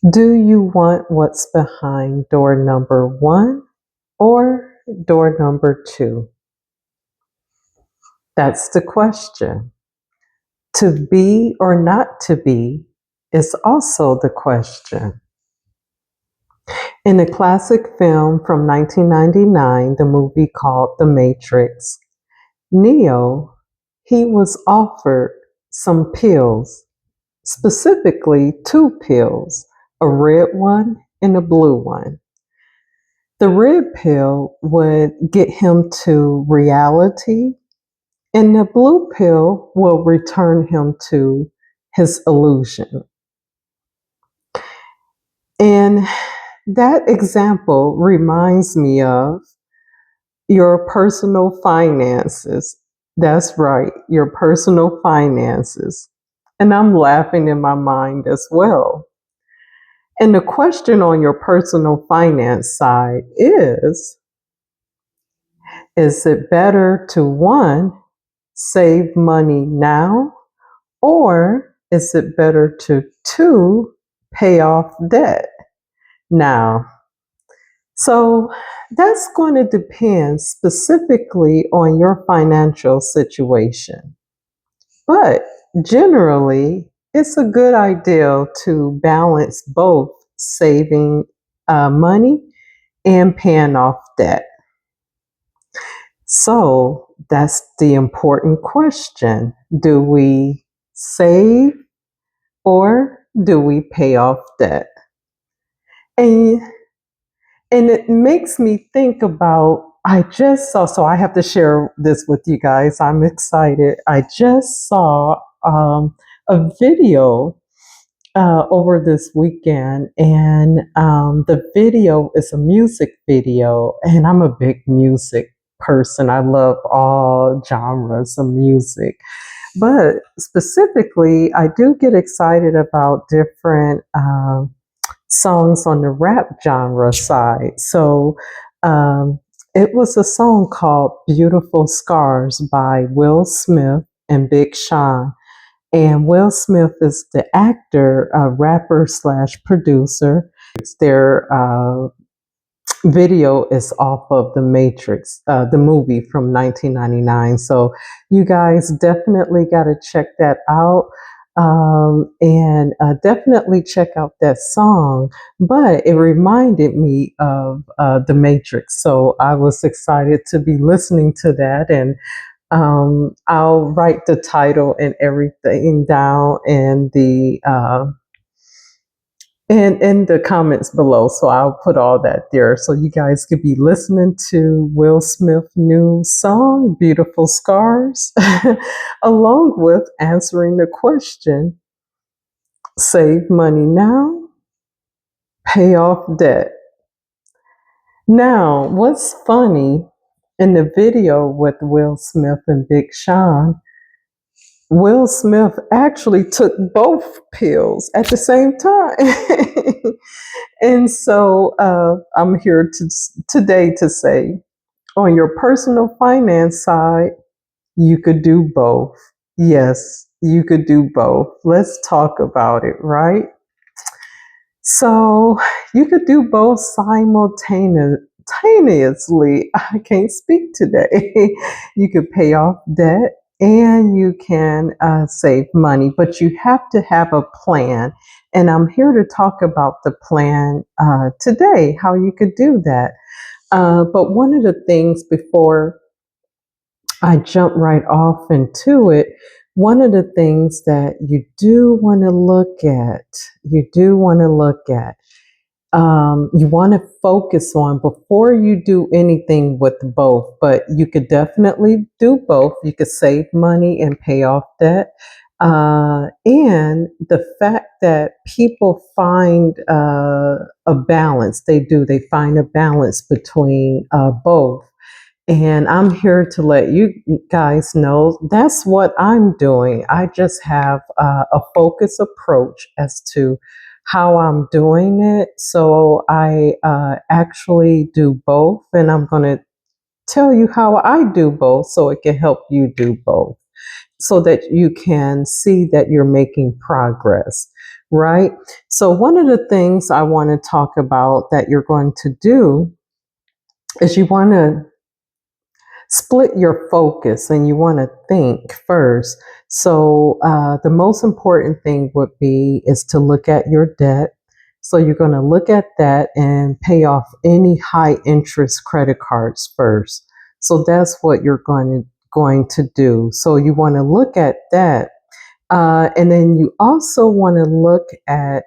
Do you want what's behind door number one or door number two? That's the question. To be or not to be is also the question. In a classic film from 1999, the movie called The Matrix, Neo, he was offered some pills, specifically two pills, a red one and a blue one. The red pill would get him to reality, and the blue pill will return him to his illusion. And that example reminds me of your personal finances. That's right, your personal finances. And I'm laughing in my mind as well. And the question on your personal finance side is it better to one, save money now, or is it better to two, pay off debt now? So that's going to depend specifically on your financial situation. But generally, it's a good idea to balance both saving money and paying off debt. So that's the important question. Do we save or do we pay off debt? And it makes me think about I just saw, so I have to share this with you guys. I'm excited. I just saw a video over this weekend, and the video is a music video, and I'm a big music person. I love all genres of music, but specifically, I do get excited about different songs on the rap genre side. So um, it was a song called Beautiful Scars by Will Smith and Big Sean. And Will Smith is the actor, rapper slash producer. Their video is off of The Matrix, the movie from 1999. So you guys definitely got to check that out. And definitely check out that song. But it reminded me of The Matrix. So I was excited to be listening to that. And I'll write the title and everything down in the comments below. So I'll put all that there so you guys could be listening to Will Smith's new song, Beautiful Scars, along with answering the question, save money now, pay off debt. Now, what's funny in the video with Will Smith and Big Sean, Will Smith actually took both pills at the same time. And so I'm here today to say on your personal finance side, you could do both. Yes, you could do both. Let's talk about it, right? So you could do both simultaneously. I can't speak today. You could pay off debt and you can save money, but you have to have a plan. And I'm here to talk about the plan today, how you could do that. But one of the things before I jump right off into it, one of the things that you do want to look at, you want to focus on before you do anything with both, but you could definitely do both. You could save money and pay off debt. And the fact that people find a balance, they find a balance between both. And I'm here to let you guys know that's what I'm doing. I just have a focused approach as to how I'm doing it. So I actually do both, and I'm going to tell you how I do both so it can help you do both. so that you can see that you're making progress, right? So, one of the things I want to talk about that you're going to do is you want to split your focus and you want to think first. So, the most important thing would be is to look at your debt. So, you're going to look at that and pay off any high interest credit cards first. So, that's what you're going to do. So, you want to look at that. And then you also want to look at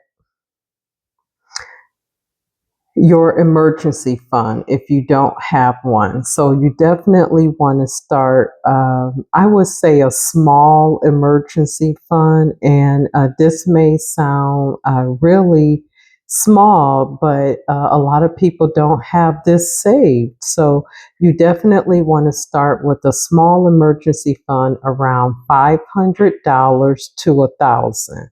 your emergency fund if you don't have one. So you definitely want to start, I would say, a small emergency fund. And this may sound really small, but a lot of people don't have this saved. So you definitely want to start with a small emergency fund around $500 to 1,000.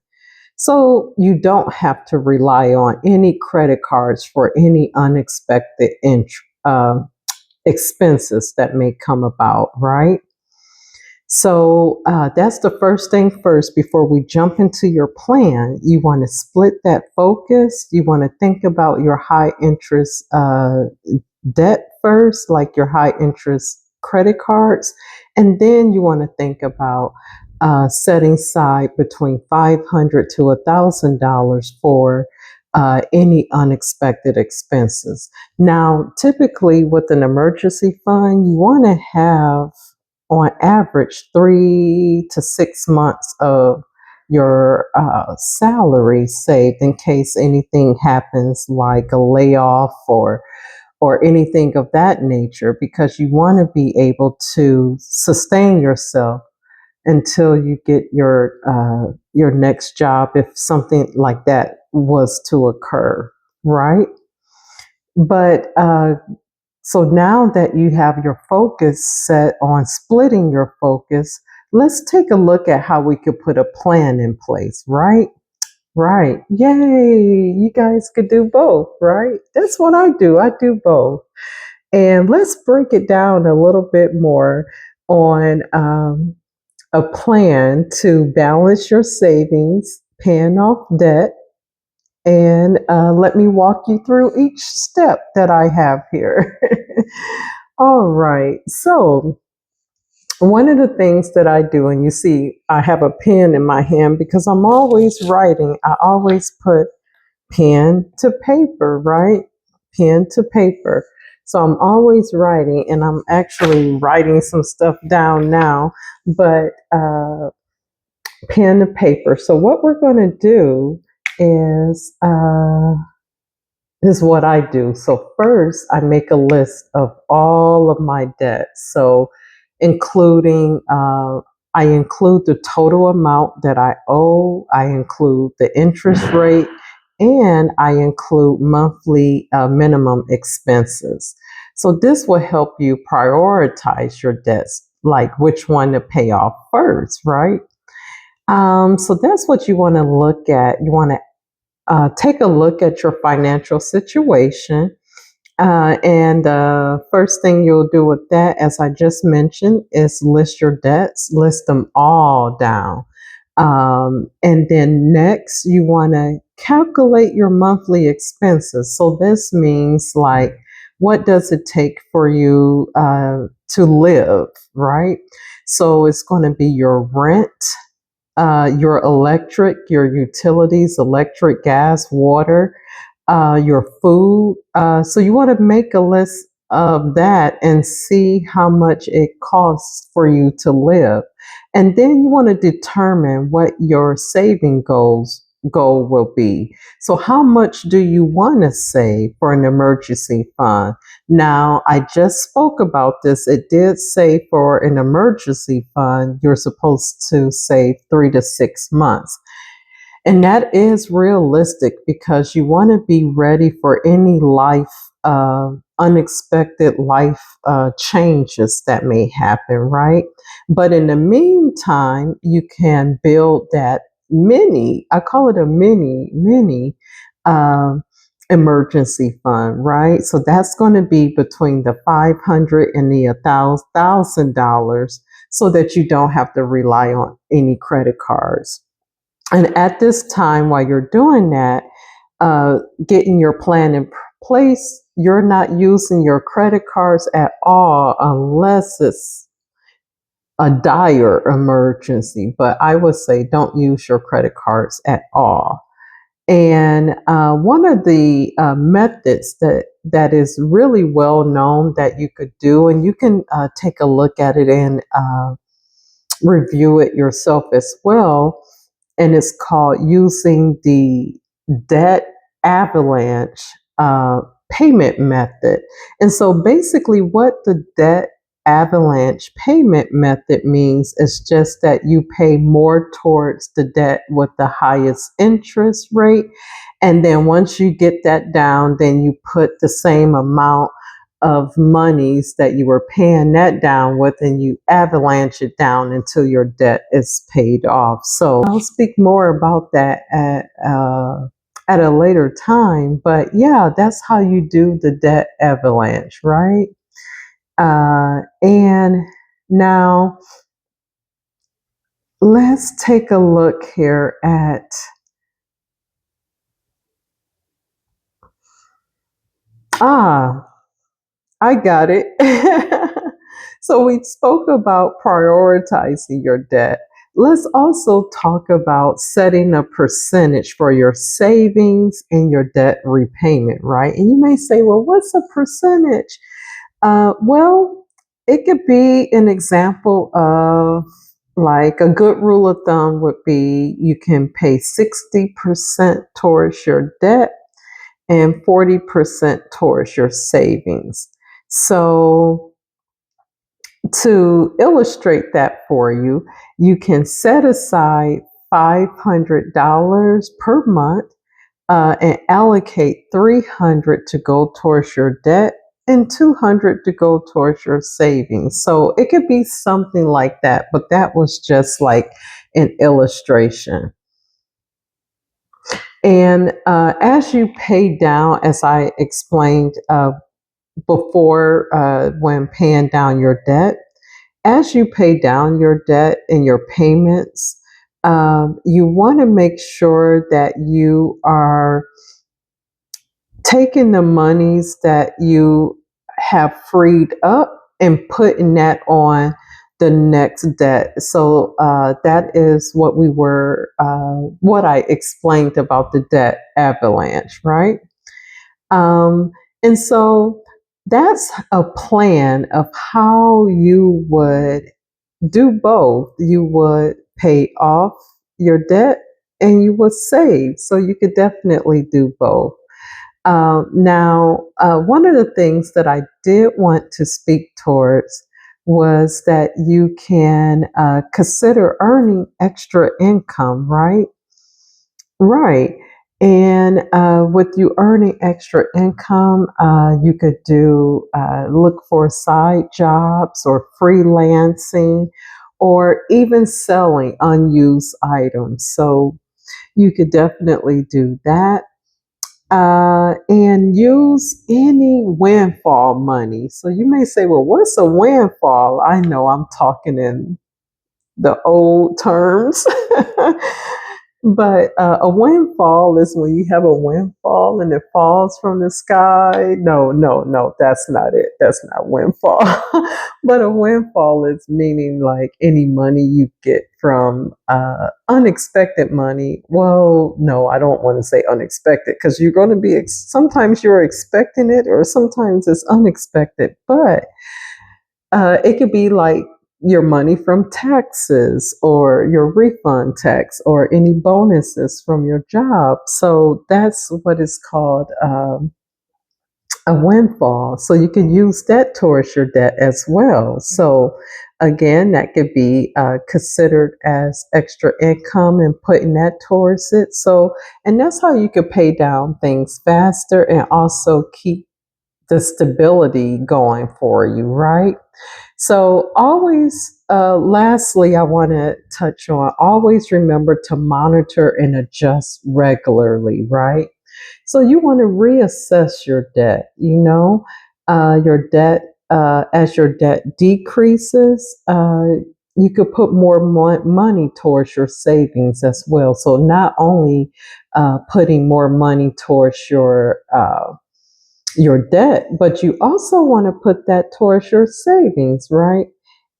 So you don't have to rely on any credit cards for any unexpected expenses that may come about, right? So that's the first thing first. Before we jump into your plan, you want to split that focus. You want to think about your high interest debt first, like your high interest credit cards. And then you want to think about setting aside between $500 to $1,000 for any unexpected expenses. Now, typically with an emergency fund, you want to have on average 3 to 6 months of your salary saved in case anything happens, like a layoff or anything of that nature, because you want to be able to sustain yourself until you get your next job if something like that was to occur, right? But so now that you have your focus set on splitting your focus, let's take a look at how we could put a plan in place, right? Right. Yay. You guys could do both, right? That's what I do. I do both. And let's break it down a little bit more on a plan to balance your savings, paying off debt, and let me walk you through each step that I have here. All right. So, one of the things that I do, and you see, I have a pen in my hand because I'm always writing. I always put pen to paper, right? Pen to paper. So I'm always writing, and I'm actually writing some stuff down now, but pen to paper. So what we're going to do is is what I do. So first, I make a list of all of my debts. So including I include the total amount that I owe, I include the interest rate, and I include monthly minimum expenses. So this will help you prioritize your debts, like which one to pay off first, right? So that's what you want to look at. You want to take a look at your financial situation. And the first thing you'll do with that, as I just mentioned, is list your debts, list them all down. And then next, you want to calculate your monthly expenses. So this means like, what does it take for you to live, right? So it's going to be your rent, your electric, your utilities, electric, gas, water, your food. So you want to make a list of that and see how much it costs for you to live. And then you want to determine what your saving goal will be. So how much do you want to save for an emergency fund? Now, I just spoke about this. It did say for an emergency fund, you're supposed to save 3 to 6 months. And that is realistic because you want to be ready for any unexpected life changes that may happen, right? But in the meantime, you can build that I call it a mini um, emergency fund, right? So that's going to be between the 500 and the $1,000 so that you don't have to rely on any credit cards. And at this time, while you're doing that, getting your plan in place, you're not using your credit cards at all unless it's a dire emergency. But I would say don't use your credit cards at all. And one of the methods that is really well known that you could do, and you can take a look at it and review it yourself as well, and it's called using the debt avalanche payment method. And so basically, what the debt avalanche payment method means is just that you pay more towards the debt with the highest interest rate. And then once you get that down, then you put the same amount of monies that you were paying that down with, and you avalanche it down until your debt is paid off. So I'll speak more about that at a later time. But yeah, that's how you do the debt avalanche, right? And now let's take a look here at I got it. So we spoke about prioritizing your debt. Let's also talk about setting a percentage for your savings and your debt repayment, right? And you may say, well, what's a percentage? Well, it could be an example of, like, a good rule of thumb would be you can pay 60% towards your debt and 40% towards your savings. So, to illustrate that for you, you can set aside $500 per month and allocate 300 to go towards your debt and 200 to go towards your savings. So it could be something like that, but that was just like an illustration. And as you pay down, as I explained before, when paying down your debt, as you pay down your debt and your payments, you want to make sure that you are taking the monies that you have freed up and putting that on the next debt. So that is what I explained about the debt avalanche, right? Um, and so that's a plan of how you would do both. You would pay off your debt and you would save. So you could definitely do both. Now, one of the things that I did want to speak towards was that you can consider earning extra income, right? Right. And with you earning extra income, you could look for side jobs or freelancing or even selling unused items. So you could definitely do that. And use any windfall money. So you may say, well, what's a windfall? I know I'm talking in the old terms. But a windfall is when you have a windfall and it falls from the sky. No, no, no, that's not it. That's not windfall. But a windfall is meaning like any money you get from unexpected money. Well, no, I don't want to say unexpected because you're going to be, sometimes you're expecting it or sometimes it's unexpected. But it could be like your money from taxes or your refund tax or any bonuses from your job. So that's what is called a windfall. So you can use that towards your debt as well. So again, that could be considered as extra income and putting that towards it. So, and that's how you could pay down things faster and also keep the stability going for you, right? So, lastly, I want to touch on always remember to monitor and adjust regularly, right? So, you want to reassess your debt, your debt, as your debt decreases, you could put more money towards your savings as well. So not only putting more money towards your debt, but you also want to put that towards your savings, right?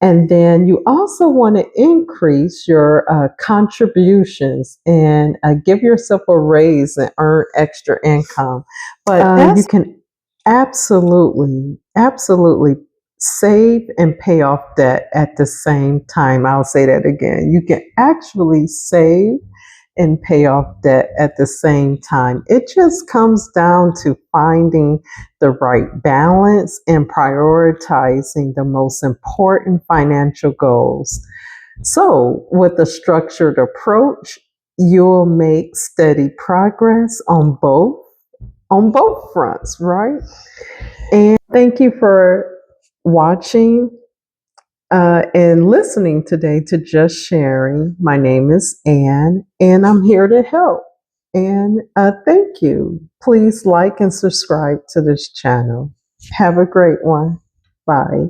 And then you also want to increase your contributions and give yourself a raise and earn extra income. But you can absolutely save and pay off debt at the same time. I'll say that again. You can actually save and pay off debt at the same time. It just comes down to finding the right balance and prioritizing the most important financial goals. So, with a structured approach, you'll make steady progress on both fronts, right? And thank you for watching and listening today to Just Sharing. My name is Ann, and I'm here to help. And thank you. Please like and subscribe to this channel. Have a great one. Bye.